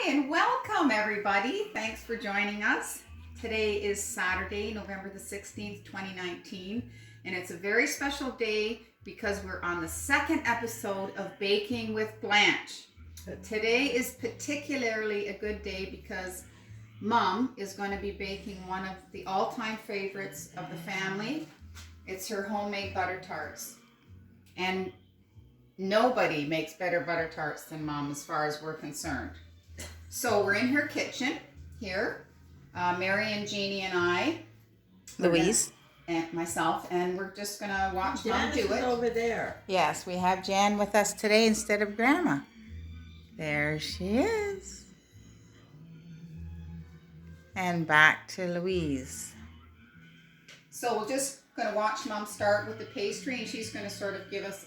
and welcome everybody. Thanks for joining us. Today is Saturday, November the 16th, 2019, and it's a very special day because we're on the second episode of Baking with Blanche. Today is particularly a good day because Mom is going to be baking one of the all-time favorites of the family. It's her homemade butter tarts. And nobody makes better butter tarts than Mom as far as we're concerned. So we're in her kitchen here, Mary and Jeannie and I, Louise, and myself, and we're just gonna watch Mom do it. Over there. yes, we have Jan with us today instead of Grandma. There she is. And back to Louise. So we're just gonna watch Mom start with the pastry, and she's gonna sort of give us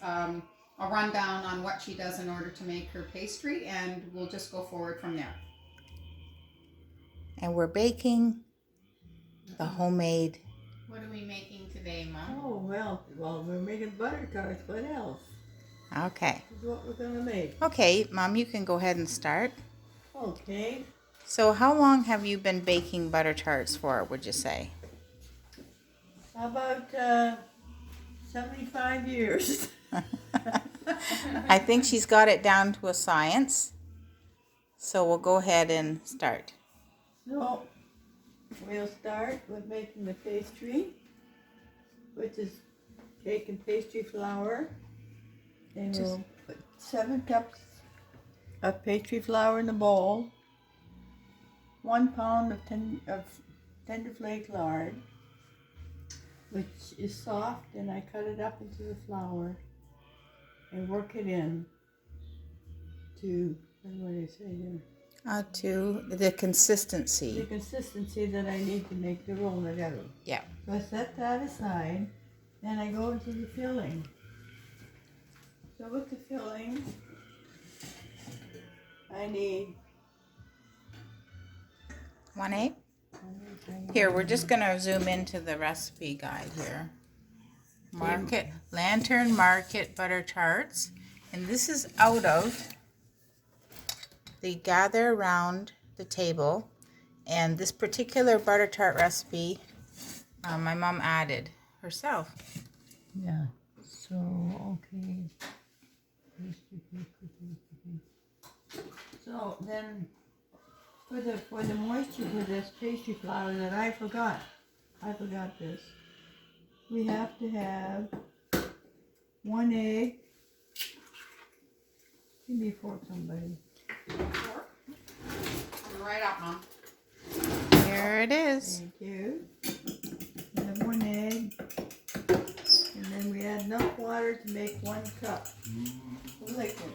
a rundown on what she does in order to make her pastry, and we'll just go forward from there. And we're baking the homemade. What are we making today, Mom? Oh, well, we're making butter tarts. What else? Okay. This is what we're going to make. Okay, Mom, you can go ahead and start. Okay. So how long have you been baking butter tarts for, would you say? How about 75 years? I think she's got it down to a science. So we'll go ahead and start. So, we'll start with making the pastry, which is cake and pastry flour. And we'll put 7 cups of pastry flour in the bowl, 1 pound of tender flake lard, which is soft, and I cut it up into the flour and work it in to, what do I say here? To the consistency. The consistency that I need to make the roll together. Yeah. So I set that aside, then I go into the filling. So with the filling, I need 1 egg. Here, we're just going to zoom into the recipe guide here. Lantern Market butter tarts. And this is out of the Gather Around the Table. And this particular butter tart recipe, my mom added herself. Yeah, so, okay. So then, for the moisture with this pastry flour that I forgot this. We have to have 1 egg. Give me a fork, somebody. Coming right up, Mom. Here it is. Thank you. We have 1 egg. And then we add enough water to make 1 cup of liquid.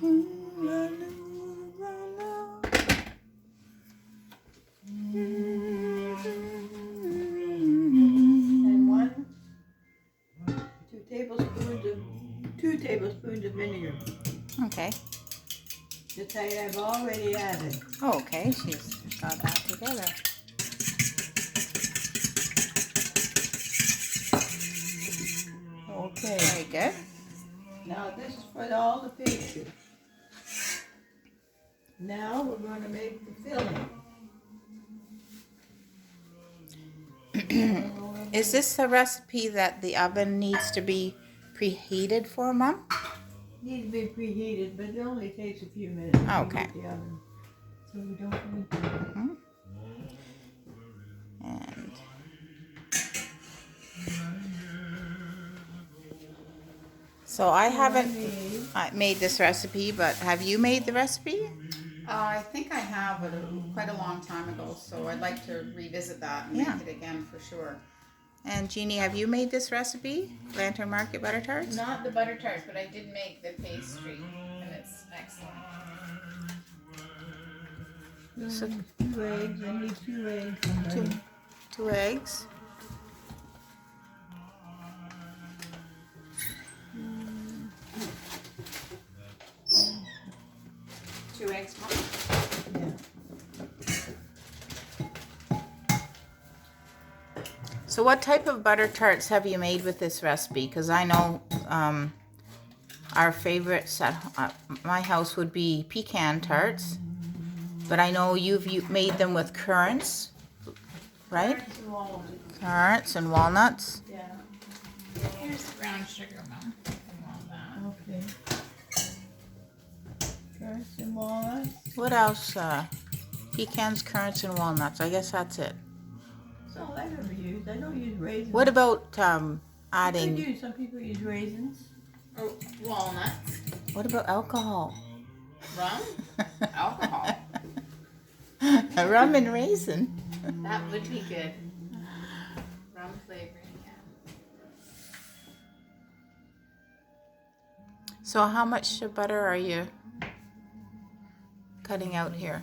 And 2 tablespoons of vinegar. Okay. The type I've already added. Oh, okay. She's got that together. Okay. Very good. Now this is for all the pastry. Now we're going to make the filling. Is this a recipe that the oven needs to be preheated for, Mom? Needs to be preheated, but it only takes a few minutes to Okay. preheat the oven. So we don't need to. And so I haven't made this recipe, but have you made the recipe? I think I have, but quite a long time ago, so I'd like to revisit that and Yeah. make it again for sure. And Jeannie, have you made this recipe? Lantern Market butter tarts? Not the butter tarts, but I did make the pastry, and it's excellent. So 2 eggs. I need 2 eggs. Somebody. 2 eggs. Two eggs, Mom. Yeah. So what type of butter tarts have you made with this recipe? Because I know our favorites at my house would be pecan tarts. But I know you've made them with currants, right? Carrots and walnuts. Currants and walnuts. Yeah. Here's the brown sugar, Mom. I want that. Okay. Carrots and walnuts. What else? Pecans, currants, and walnuts. I guess that's it. That's all I ever use. I don't use raisins. What about I adding? do. Some people use raisins. Or walnuts. What about alcohol? Rum. Alcohol. A rum and raisin. That would be good. Rum flavoring, yeah. So how much butter are you cutting out here?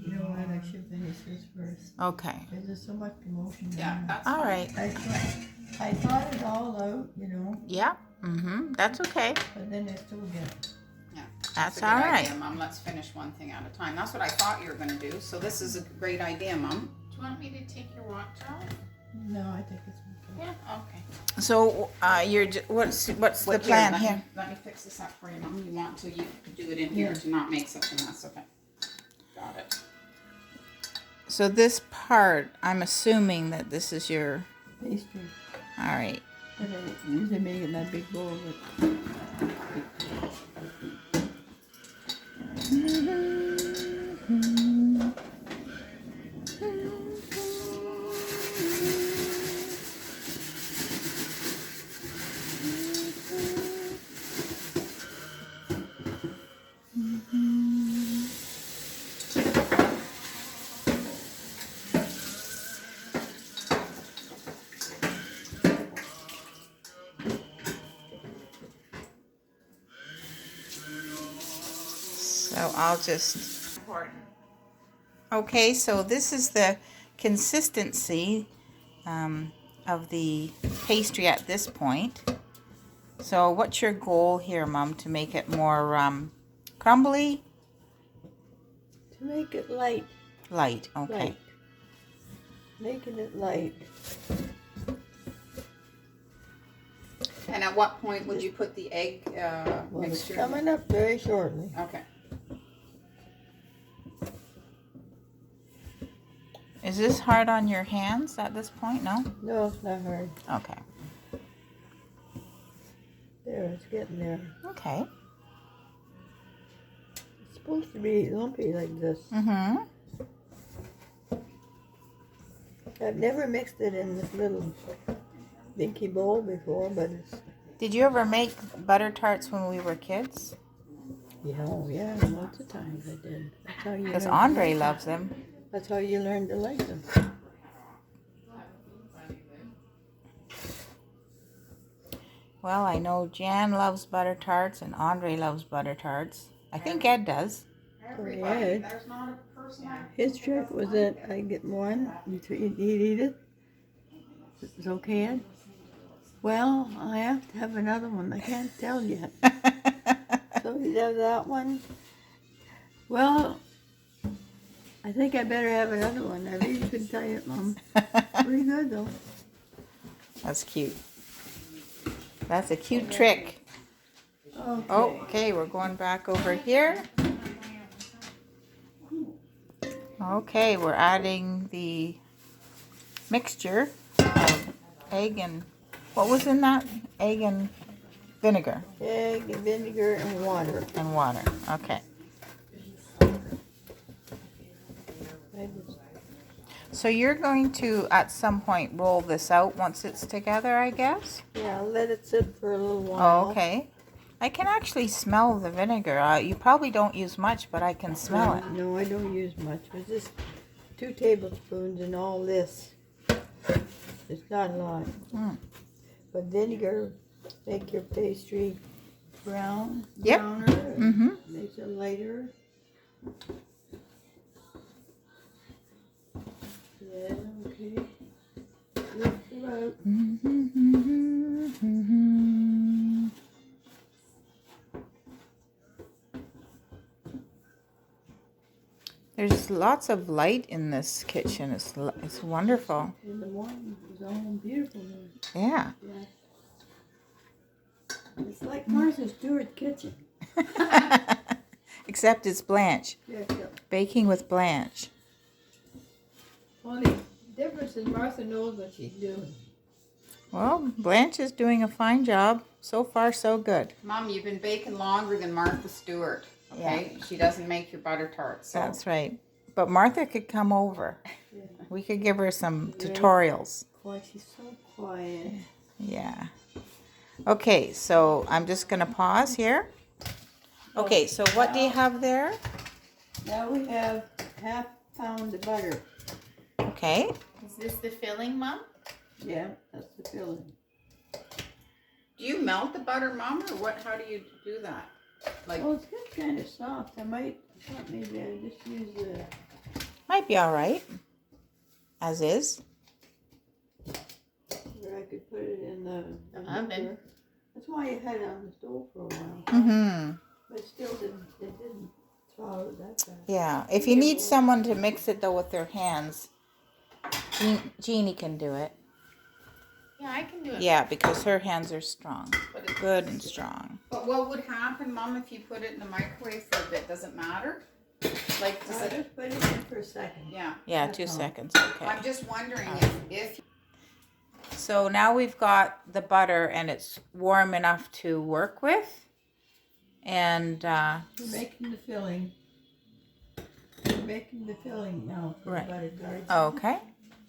You know what? I should finish this first. Okay. Because there's so much commotion. Yeah, that's All right. I thought it all out, you know, Yeah. That's okay. but then I still get it. That's a good all right. idea, Mom. Let's finish one thing at a time. That's what I thought you were going to do. So this is a great idea, Mom. Do you want me to take your watch off? No, I think it's okay. Yeah. Okay. So what's the Wait, plan let here? Me, let me fix this up for you, Mom. You want to you do it in here to not make such a mess. Okay. Got it. So this part, I'm assuming that this is your. Pastry. All right. But I usually make it in that big bowl with. So I'll just. Okay, so this is the consistency of the pastry at this point. So what's your goal here, Mom, to make it more crumbly? To make it light. Light, okay. Light. Making it light. And at what point would you put the egg Well, it's mixture? coming up very shortly. Okay. Is this hard on your hands at this point? No? No, it's not hard. Okay. There, it's getting there. Okay. It's supposed to be lumpy like this. Mm-hmm. I've never mixed it in this little dinky bowl before, but it's, Did you ever make butter tarts when we were kids? yeah, lots of times I did. That's how you Because learn- Andre loves them. That's how you learn to like them. Well, I know Jan loves butter tarts and Andre loves butter tarts. I think Ed does. Everybody, Ed. there's not a person. His trick was that I get one, he'd eat it. It's okay, Ed? Well, I have to have another one. I can't tell yet. So he'd have that one. Well, I think I better have another one. I really couldn't tell you, Mom. Pretty good, though. That's cute. That's a cute trick. Okay. Okay, we're going back over here. Okay, we're adding the mixture of egg and, what was in that? Egg and vinegar Egg and vinegar and water. and water. Okay. I just- So you're going to, at some point, roll this out once it's together, I guess? Yeah, I'll let it sit for a little while. Oh, okay. I can actually smell the vinegar. You probably don't use much, but I can smell it. No, I don't use much. It's just 2 tablespoons and all this. It's not a lot. Mm. But vinegar make your pastry browner. Mm-hmm. Makes it lighter. Yeah, okay. Lift it out. There's lots of light in this kitchen. It's wonderful. And the wine is all beautiful. Yeah. Yeah. It's like Martha Stewart kitchen. Except it's Blanche. Yeah, yeah. Baking with Blanche. Only difference is Martha knows what she's doing. Well, Blanche is doing a fine job. So far, so good. Mom, you've been baking longer than Martha Stewart. Okay, she doesn't make your butter tarts. So. That's right. But Martha could come over. Yeah. We could give her some tutorials. Boy, she's so quiet. Yeah. Okay, so I'm just going to pause here. Okay, so what do you have there? Now we have half pound of butter. Okay. Is this the filling, Mom? Yeah, that's the filling. Do you melt the butter, Mom, or what? How do you do that? Like, Well, it's getting kind of soft. I thought maybe I just use the. Might be all right. As is. Or I could put it in the oven. cooker. That's why I had it on the stove for a while. Mm-hmm. But it still didn't swallow it that fast. Yeah. If you need someone to mix it, though, with their hands, Jeannie can do it. Yeah, I can do it. Yeah, because her hands are strong. but, it, Good and strong. but what would happen, Mom, if you put it in the microwave for a bit? Does it matter? Like, does I it? just put it in for a second. Yeah. Yeah, That's 2 all. seconds. Okay. I'm just wondering if So now we've got the butter and it's warm enough to work with. And We're making the filling. We're making the filling now for Right. the butter tarts. okay.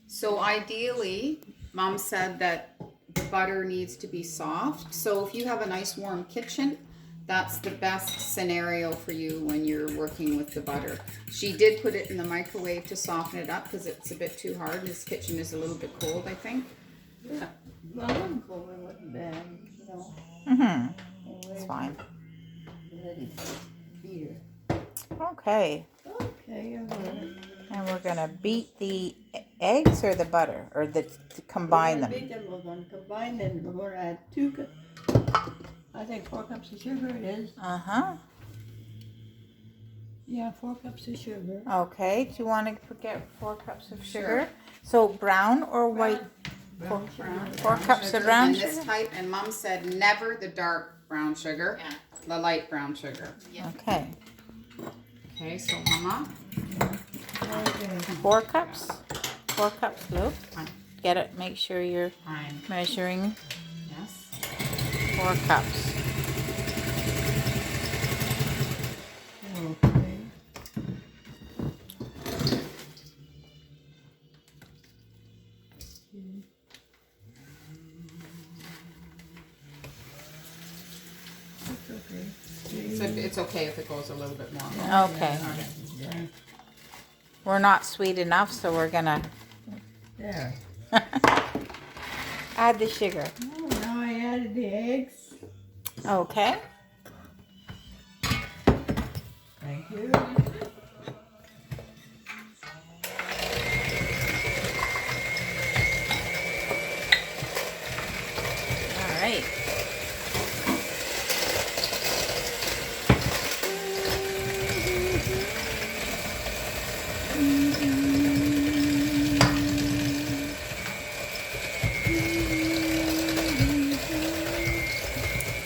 so ideally, Mom said that the butter needs to be soft. So if you have a nice warm kitchen, that's the best scenario for you when you're working with the butter. She did put it in the microwave to soften it up because it's a bit too hard. This kitchen is a little bit cold, I think. Yeah. Well, I'm cold. It wasn't bad, you know. Mm-hmm. Anyway, It's fine. let it beat her. Okay. Okay, all right. And we're going to beat the eggs or the butter? Or to combine them? Beat them. We're going to combine them. We're going to add 4 cups of sugar it is. Uh-huh. Yeah, 4 cups of sugar. Okay. Do you want to get 4 cups of sugar? Sure. So brown or white? Brown sugar. 4 cups of brown and sugar? this type, and Mom said never the dark brown sugar, Yeah. the light brown sugar. Yeah. Okay. Okay, so Mama, Okay. 4 cups? 4 cups, Luke. Fine. Get it. Make sure you're fine. measuring Yes. 4 cups. Okay. It's okay. So it's okay if it goes a little bit more. Okay. Yeah. We're not sweet enough, so we're going to There. add the sugar. Oh, now I added the eggs. Okay. Thank you. All right.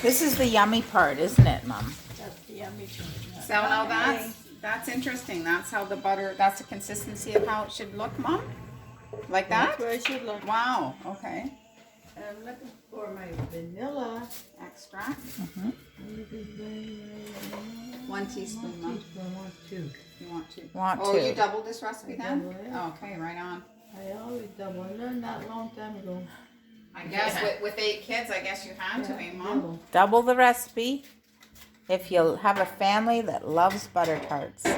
This is the yummy part, isn't it, Mom? That's the yummy part. So now that's interesting. That's how the butter. That's the consistency of how it should look, Mom. Like that? That's what it should look. Wow. Okay. And I'm looking for my vanilla. Extract. Mm-hmm. 1 teaspoon, Mom. Teaspoon, 1, 2. You want to? Want Oh, to. you doubled this recipe I then? doubled it. Oh, okay, right on. I always double. I learned that a long time ago. I guess Yeah. with 8 kids, I guess you had to, eh, Mom? double. Double the recipe if you have a family that loves butter tarts. Or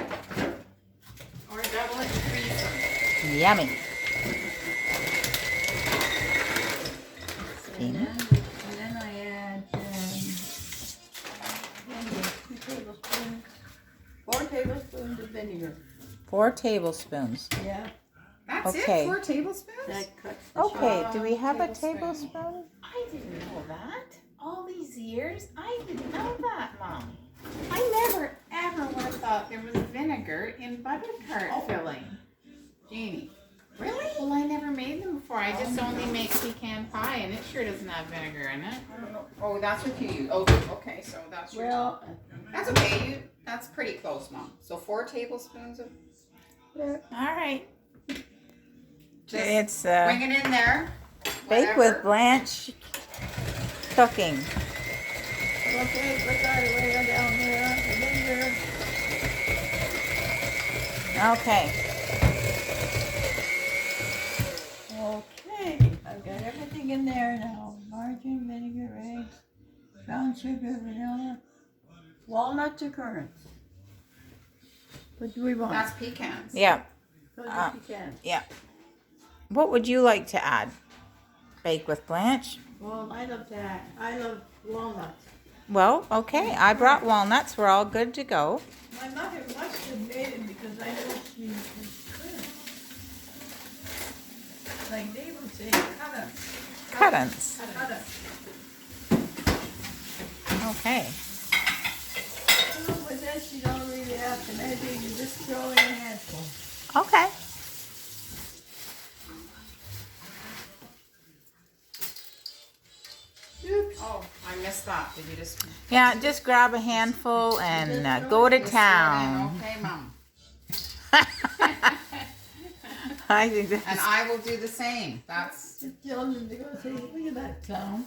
double it and freeze them. Yummy. And then I add 2 tablespoons, 4 tablespoons of vinegar. 4 tablespoons. Yeah, That's Okay. it? 4 tablespoons? that cuts the Okay, do we have a Tablespoon. tablespoon? I didn't know that. All these years, I didn't know that, Mom. I never, ever would have thought there was vinegar in butter tart filling. Jeannie, Really? Well, I never made them before. I just only make pecan pie, and it sure doesn't have vinegar in it. I don't know. Oh, that's what you use. Oh, okay. So that's your. Well, That's okay. That's pretty close, Mom. So 4 tablespoons of. yeah. All right. Just It's bring it in there. Bake with Whatever. Blanche cooking. Okay, put that way down there. And then Okay. okay, I've got everything in there now. Margarine, vinegar, eggs, brown sugar, vanilla, walnuts or currants. What do we want? That's pecans. Yeah. Those are pecans. Yeah. What would you like to add? Bake with Blanche? Well, I love that. I love walnuts. Well, okay. I brought walnuts. We're all good to go. My mother must have made it because I know she was currants. Like they would say, Currants. cut Okay. With this, you don't really have to measure. You just throw in a handful. Okay. Oops. Oh, I missed that. Did you just? Yeah, just grab a handful and go to town. Okay, Mom. I think And that's I will do the same. That's. Just children to go say, look at that clown.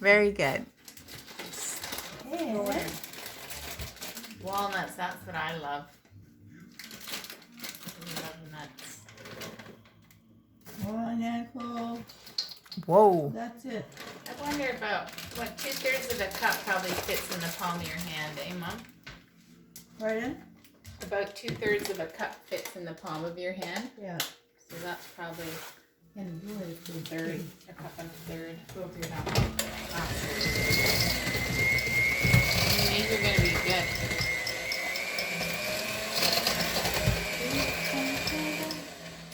very good. Hey, Walnuts, that's what I love. I love nuts. one handful. Whoa. That's it. I wonder about what 2/3 of a cup probably fits in the palm of your hand, eh, Mom? Pardon? About 2/3 of a cup fits in the palm of your hand, Yeah. so that's probably And do it for a third, a cup and a third. These are gonna be good.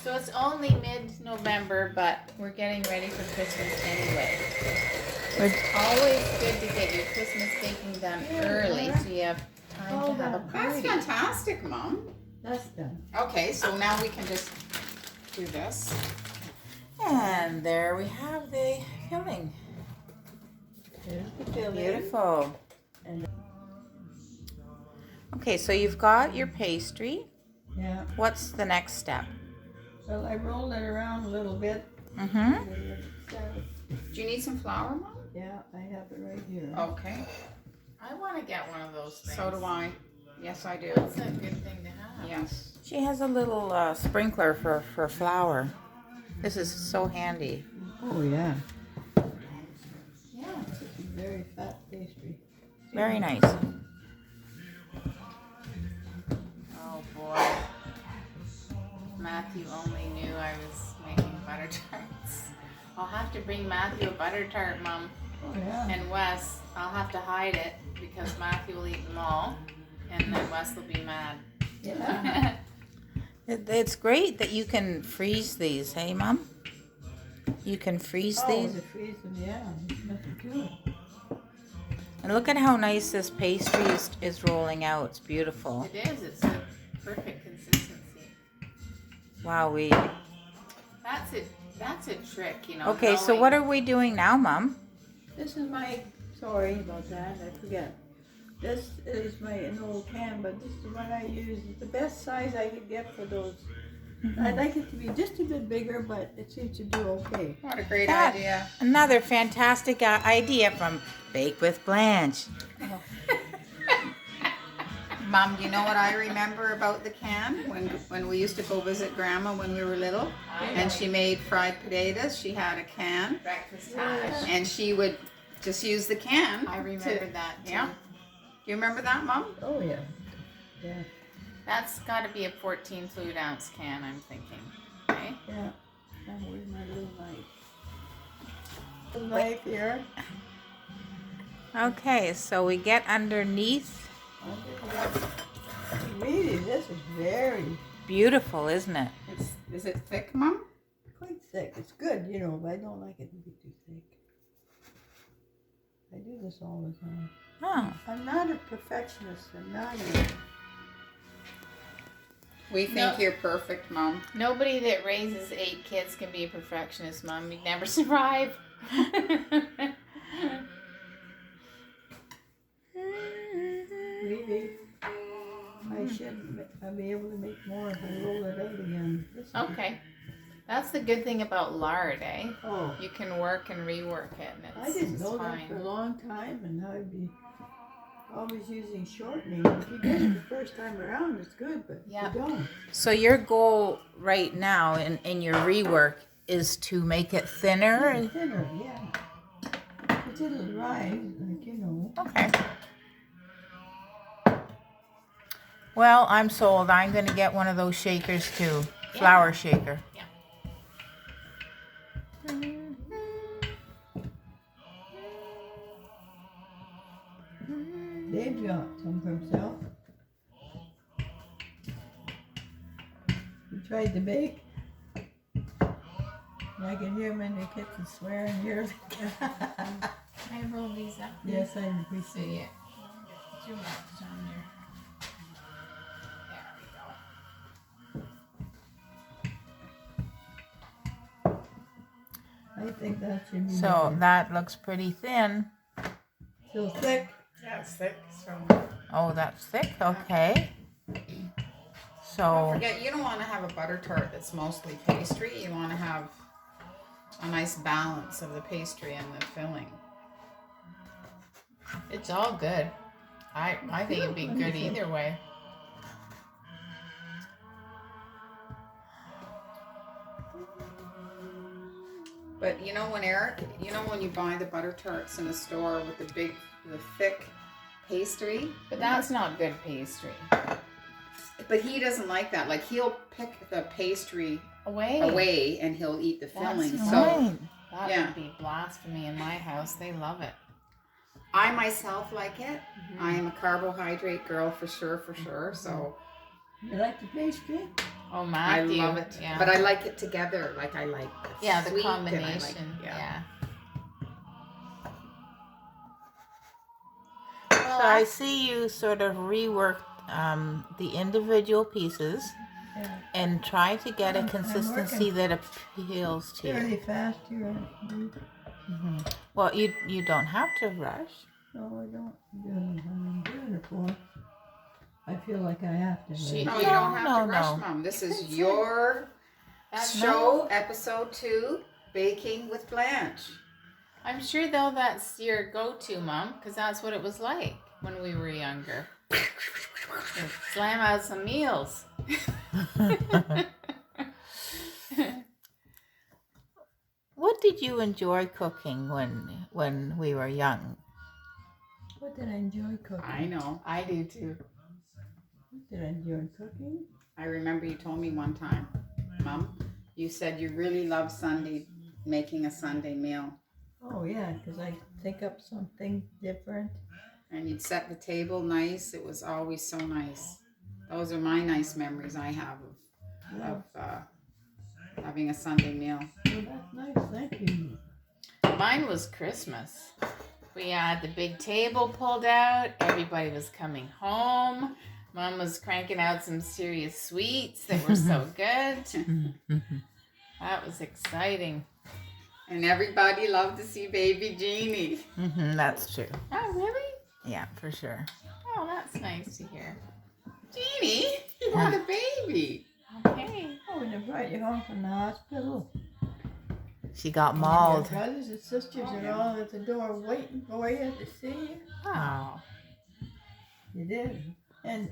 So it's only mid-November, but we're getting ready for Christmas anyway. It's always good to get your Christmas baking done early, so you have time to have a That's party. fantastic, Mom. That's done. Okay, so now we can just do this. And there we have the filling. There's the filling. Beautiful. And Okay, so you've got your pastry. yeah. What's the next step? Well, I rolled it around a little bit. Mm-hmm. Do you need some flour, Mom? Yeah, I have it right here. Okay. I want to get one of those things. So do I. Yes, I do. That's a good thing to have. Yes. She has a little sprinkler for flour. This is so handy. Oh, yeah. Yeah. It's a very fat pastry. Very nice. Oh boy. Matthew only knew I was making butter tarts. I'll have to bring Matthew a butter tart, Mom. Oh, yeah. And Wes, I'll have to hide it because Matthew will eat them all. And then Wes will be mad. Yeah. It's great that you can freeze these, hey, Mom? You can freeze Oh, these. to freeze them, yeah. There's nothing to it. And look at how nice this pastry is rolling out. It's beautiful. It is. It's the perfect consistency. Wow, we... That's a trick, you know. Okay, so what are we doing now, Mom? This is my, sorry about that, I forget. This is my an old can, but this is the one I use. It's the best size I could get for those. I'd like it to be just a bit bigger, but it seems to do okay. What a great That- idea. Another fantastic idea from Bake with Blanche. Mom, do you know what I remember about the can? When we used to go visit Grandma when we were little, and she made fried potatoes, she had a can, Breakfast hash. and she would just use the can. I remember that too. Yeah. Do you remember that, Mom? Oh, yeah. Yeah, That's got to be a 14 fluid ounce can, I'm thinking. Okay. yeah. Now, where's my little knife? Little knife here. Okay, so we get underneath. Really, this is very Beautiful, isn't it? Is it thick, Mom? quite thick. It's good, you know, but I don't like it to be too thick. I do this all the time. Oh. I'm not a perfectionist. I'm not a... We think you're perfect, Mom. Nobody that raises 8 kids can be a perfectionist, Mom. You'd never survive. Maybe I should be able to make more if I roll it out again. Okay. That's the good thing about lard, eh? Oh. You can work and rework it, and I didn't know that for a long time, and I'd be always using shortening. If you get it the first time around, it's good, but you don't. So your goal right now in your rework is to make it thinner? Thinner, yeah. But it'll rise, like, you know. Okay. Well, I'm sold. I'm going to get one of those shakers too. Flour shaker. Yeah. Dave got some for himself. He tried to bake. And I can hear him in the kitchen swearing years. I roll these up. Yes, I appreciate See it. it. Too much on there. I think that should be So better. that looks pretty thin. So thick. Yeah, it's thick. So. Oh, that's thick? Okay. Don't So, forget, you don't want to have a butter tart that's mostly pastry. You want to have a nice balance of the pastry and the filling. It's all good. I think it'd be good either way. But you know when when you buy the butter tarts in a store with the thick pastry? But that's not good pastry. But he doesn't like that. Like he'll pick the pastry Away. and he'll eat the filling. That's So That would be blasphemy in my house. They love it. I myself like it. I am a carbohydrate girl for sure. So You like the pastry? Oh, I Matthew. love it. Yeah. But I like it together. Like I like the sweet and I combination. like- Yeah. so I see you sort of reworked the individual pieces Yeah. and try to get a I'm consistency working that appeals to you. Fairly fast here. Well, you don't have to rush. No, I don't. I'm doing it for. I feel like I have to. She- No, you don't have No, to rush, no. Mom. This is your show, episode 2, Baking with Blanche. I'm sure though that's your go-to, Mom, because that's what it was like when we were younger. Slam out some meals. What did you enjoy cooking when we were young? What did I enjoy cooking? I know. I do too. What did I enjoy cooking? I remember you told me one time, Mom, you said you really love making a Sunday meal. Oh yeah, because I think up something different. And you'd set the table nice. It was always so nice. Those are my nice memories I have of having a Sunday meal. Well, that's nice. Thank you. Mine was Christmas. We had the big table pulled out. Everybody was coming home. Mom was cranking out some serious sweets that were so good. That was exciting. And everybody loved to see baby Jeannie. That's true. Oh, really? Yeah, for sure. Oh, that's nice to hear. Jeannie, you had a baby. Okay. Oh, and they brought you home from the hospital. She got Your mauled. brothers and sisters are all at the door waiting for you to see you. Oh. You did. And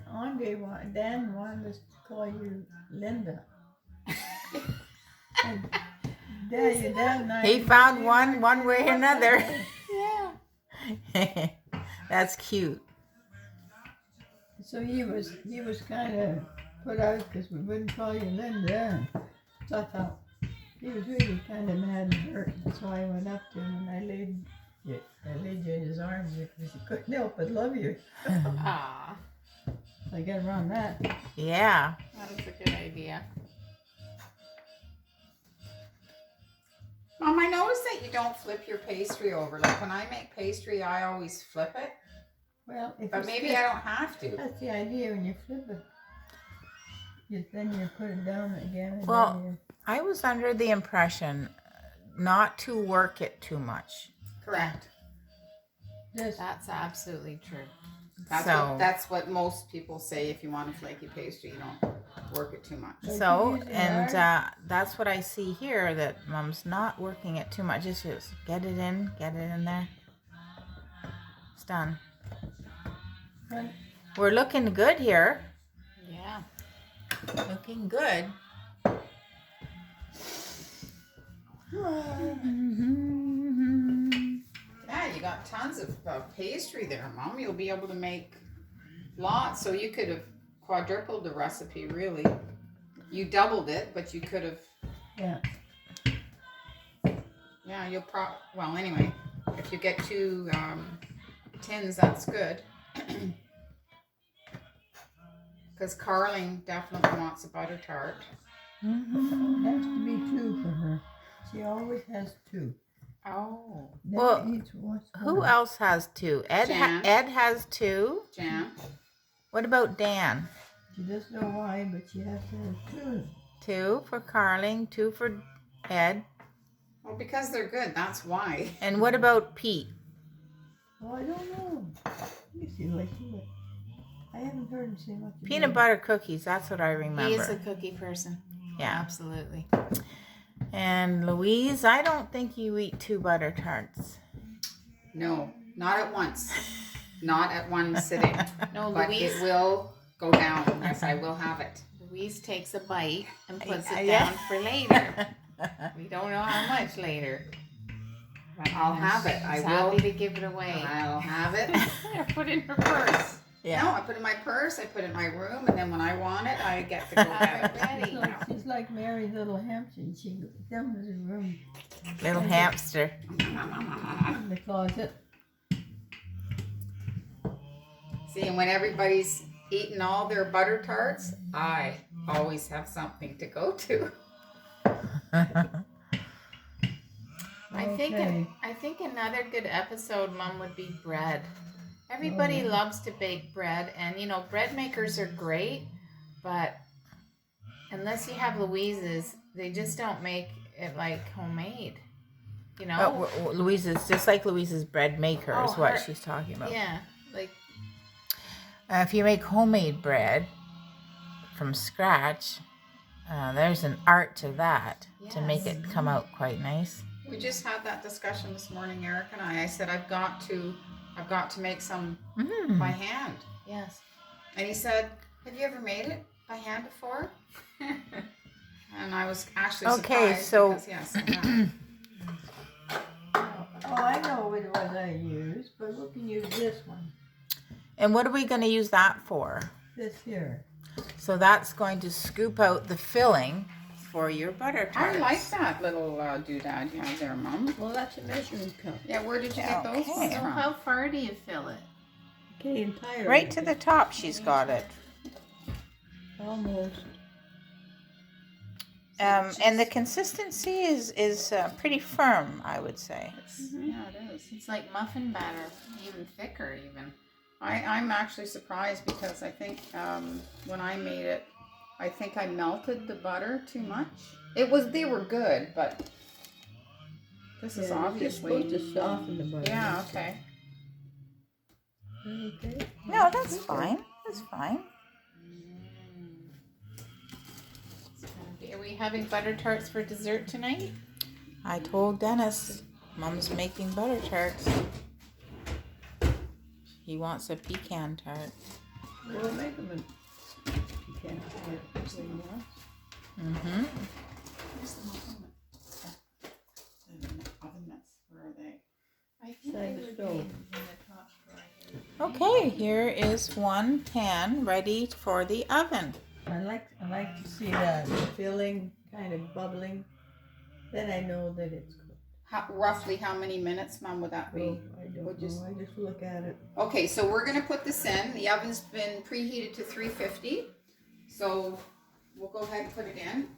Dan wanted us to call you Linda. And your dad and I. He found one way or another. Yeah. That's cute. So he was kind of put out because we wouldn't call you Linda. So I thought he was really kind of mad and hurt. So I went up to him and I laid you in his arms because he couldn't help but love you. Aw. I got around that. Yeah. That was a good idea. Mom, I noticed that you don't flip your pastry over. Like when I make pastry, I always flip it. Well, if But you maybe flip- I don't have to. That's the idea when you flip it. Then you put it down again. And Well, then you, I was under the impression not to work it too much. Correct. just That's absolutely true. That's what most people say. If you want a flaky pastry, you don't work it too much. So, using and ours? that's what I see here, that Mom's not working it too much. Just get it in there. It's done. Right. We're looking good here. Yeah. Looking good. Yeah, you got tons of pastry there, Mom. You'll be able to make lots. So you could have quadrupled the recipe, really. You doubled it, but you could have. Yeah. Yeah, you'll well, anyway, if you get 2 tins, that's good. Because Carling definitely wants a butter tart. It has to be 2 for her. She always has 2. Oh. Never Well, eats once Who more. else has 2? Ed Jan. Ed has 2. Jan. What about Dan? She doesn't know why, but she has to have 2. 2 for Carling, 2 for Ed. Well, because they're good, that's why. And what about Pete? Oh, I don't know. Let me see what she would. I haven't heard him say much. about Peanut it. butter cookies, that's what I He is a remember. cookie person. Yeah. Absolutely. And Louise, I don't think you eat 2 butter tarts. No, not at once. Not at one sitting. No, But Louise. it will go down. Yes, I will have it. Louise takes a bite and puts it Yeah. down for later. We don't know how much later. But I'll have it. I She's will. happy to give it away. I'll have it. Put it in her purse. Yeah. No, I put it in my purse. I put it in my room, and then when I want it, I get to go get it. Ready. She's like Mary's little hamster. She goes down to the room Little hamster. in the closet. See, and when everybody's eating all their butter tarts, I always have something to go to. Okay. I think another good episode, Mom, would be bread. Everybody loves to bake bread, and you know, bread makers are great, but unless you have Louise's, they just don't make it like homemade. You know? Louise's, just like Louise's bread maker is Oh, what her- she's talking about. Yeah, like If you make homemade bread from scratch, there's an art to that to make Yes. it come out quite nice. We just had that discussion this morning, Eric and I. I said I've got to make some by hand. yes. And he said, "Have you ever made it by hand before?" And I was actually surprised. Okay, so- because, yes, I have. Oh, I know what it was I used, but we can use this one. And what are we going to use that for? This here. So that's going to scoop out the filling for your butter tarts. I like that little doodad you have there, Mom. Well, that's a measuring cup. Yeah, where did you get those Okay. ones So from? how far do you fill it? Okay, entire. Right to the top, she's got it. Almost. And the consistency is pretty firm, I would say. Yeah, it is. It's like muffin batter, even thicker even. I'm actually surprised because I think when I made it, I think I melted the butter too much. They were good, but this is obviously supposed to soften the butter. yeah, okay. Okay. No, that's fine. That's fine. Are we having butter tarts for dessert tonight? I told Dennis, Mom's making butter tarts. He wants a pecan tart. We'll make them in. You can't have it. Mm-hmm. Where's the oven mitts? Where are they? I think Side they the would stove. be in the top drawer here. Okay, here is one pan ready for the oven. I like to see that filling kind of bubbling. Then I know that it's cooked. Roughly how many minutes, Mom, would that be? Oh, I don't We'll just- know. I just look at it. Okay, so we're gonna put this in. The oven's been preheated to 350. So we'll go ahead and put it in.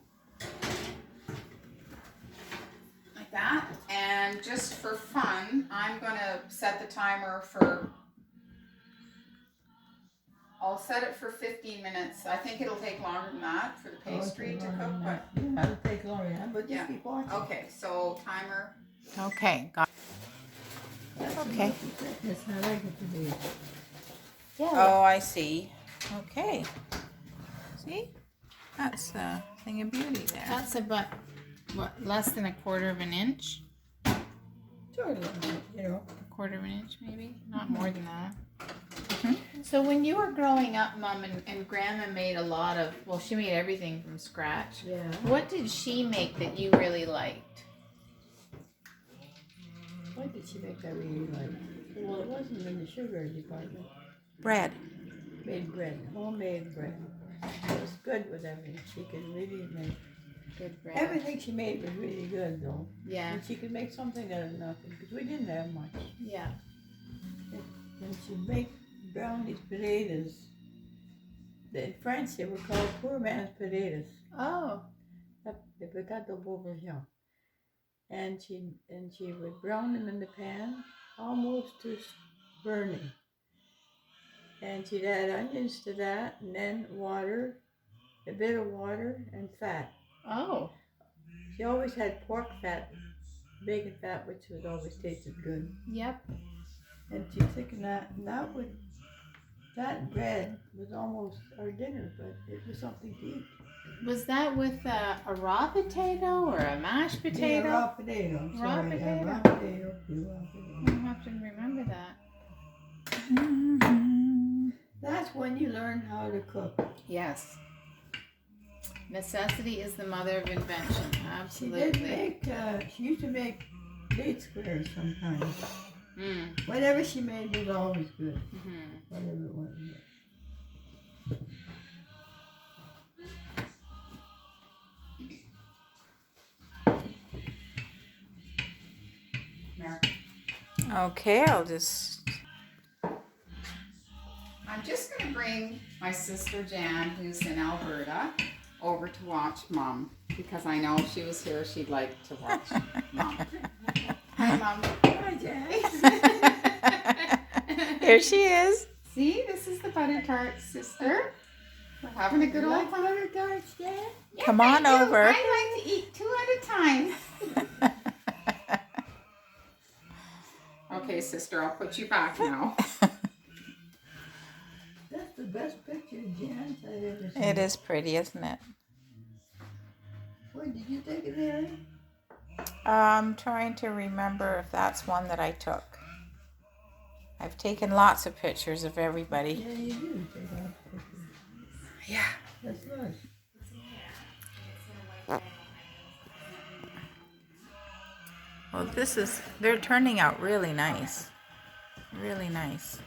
Like that. And just for fun, I'm gonna set the timer for I'll set it for 15 minutes. I think it'll take longer than that for the pastry to cook, but Yeah, it'll take longer than that, but just yeah. keep watching. Okay, so timer. Okay, got okay. That's how I get to be. Yeah. Oh, I see. Okay. See? That's a thing of beauty there. That's about, what, less than 1/4 of an inch? Sort of, you know. 1/4 of an inch, maybe? Not more than that. So when you were growing up, Mom, and Grandma made a lot of, well, she made everything from scratch. Yeah. What did she make that you really liked? What did she make that really like? Well, it wasn't in the sugar department. Bread. Made bread, homemade bread. It was good with everything. She could really make. Good bread. Everything she made was really good, though. Yeah. And she could make something out of nothing, because we didn't have much. Yeah. And she'd make brownies, potatoes. In French, they were called poor man's potatoes. Oh. Les patates au Beauvoir. And she would brown them in the pan, almost to burning. And she'd add onions to that, and then water, a bit of water, and fat. Oh. She always had pork fat, bacon fat, which was always tasted good. Yep. And she'd thicken that, and that bread was almost our dinner, but it was something to eat. Was that with a raw potato or a mashed potato? Yeah, raw potato. Raw Sorry, potato. raw potato. I have to remember that. That's when you learn how to cook. Yes. Necessity is the mother of invention. She Absolutely. did make, she used to make date squares sometimes. Mm. Whatever she made was always good. Mm-hmm. Whatever it was. Okay, I'll just. I'm just going to bring my sister Jan, who's in Alberta, over to watch Mom, because I know if she was here, she'd like to watch Mom. Hi, Mom. Hi, Jan. Here she is. See, this is the butter tart sister. We're having a good old Like time. butter tarts, Jan? Yes, Come on I do. over. I like to eat 2 at a time. Okay, sister, I'll put you back now. That's the best picture, Jan, I've ever seen. It is pretty, isn't it? What, did you take it, Mary? I'm trying to remember if that's one that I took. I've taken lots of pictures of everybody. Yeah, you do take out pictures. Yeah. That's nice. Well, they're turning out really nice. Really nice.